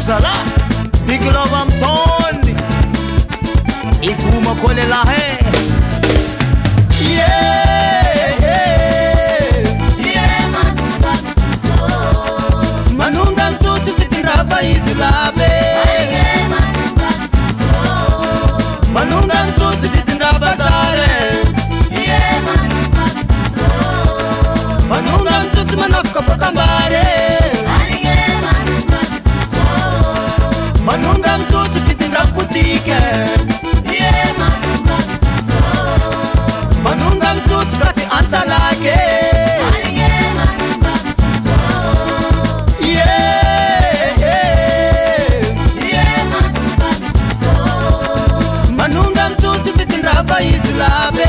Zala Biglovam Tony Ikuma Kole Lahe Manunga mtutu vitirava islabe Manunga mtutu vitirava zare Manunga mtutu manafka pakambare Manunga mtutu vitirava kutike Manunga mtutu kati ansalake Manunga mtutu vitirava islabe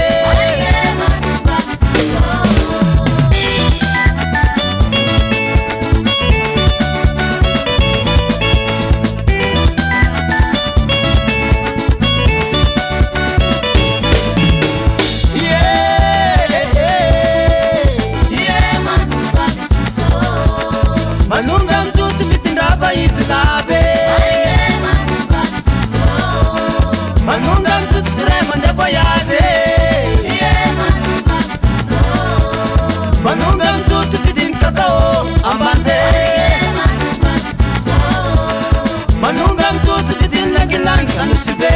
Manunga mtutu vitirava islabe Manunga mtutu frema ndevoyaze Manunga mtutu vidin kakao ambanze Manunga mtutu vidin nagilang anusibe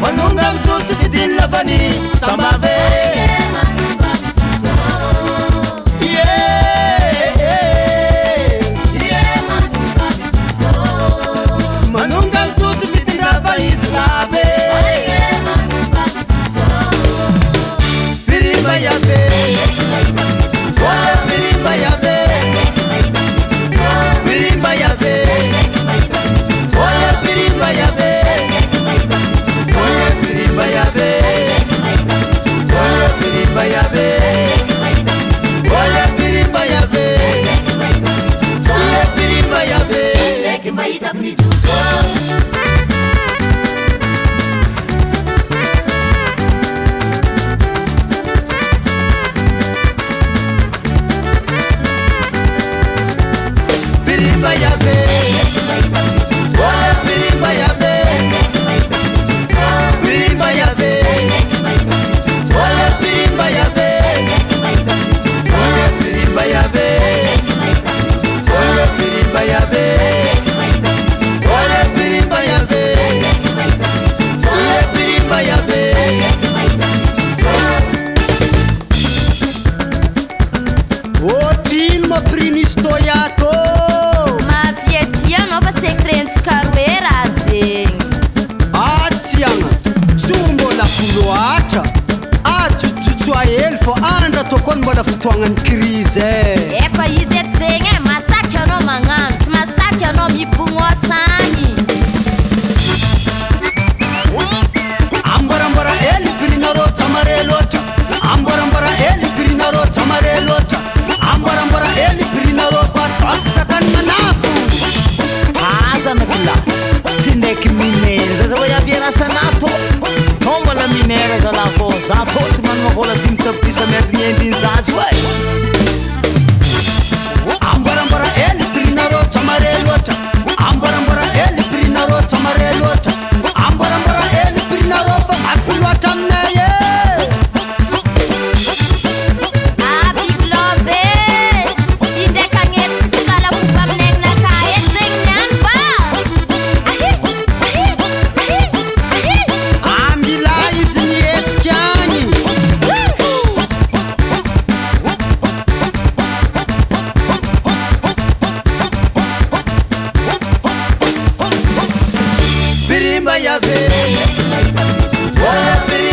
Manunga mtutu vidin lavani sambave Manunga mtutu vitirava islabe Birimba yabe Oya birimba yabe Birimba yabe Oya birimba yabe Oya birimba yabe Oya birimba yabe Oya birimba yabe Oya birimba yabe Leki maida bnijuto Birimba yabe Oya birimba yabe Birimba yabe Oya birimba yabe Oya birimba yabe Oya birimba yabe Oya birimba yabe Oya birimba yabe Otin ma prinisto yako Nova secrentes caroeira assim Atsiana Zumbola fuloatra Atututu a ele fo anda tokon mbola fotoagnany crise Efa izy eto zegny masaky anao magnano tsy masaky anao mibogno asagny Ambarambara ele pirinarô tsamare loatra Ambarambara ele pirinarô tsamare loatra Ambarambara ele pirinarô fa tsatsy sakany manafo Zanakila tsy ndraiky minera za zao iaviana sanato Tombola minera za la fô za tô tsy manana vola dimy tapisa miazigny endriny zazy way Ambarambara ele pirinarô tsamare loatra Ambarambara ele pirinarô tsamare loatra Ambarambara ele pirinarô fa mafy loatra aminay Birimba yabe Oya birimba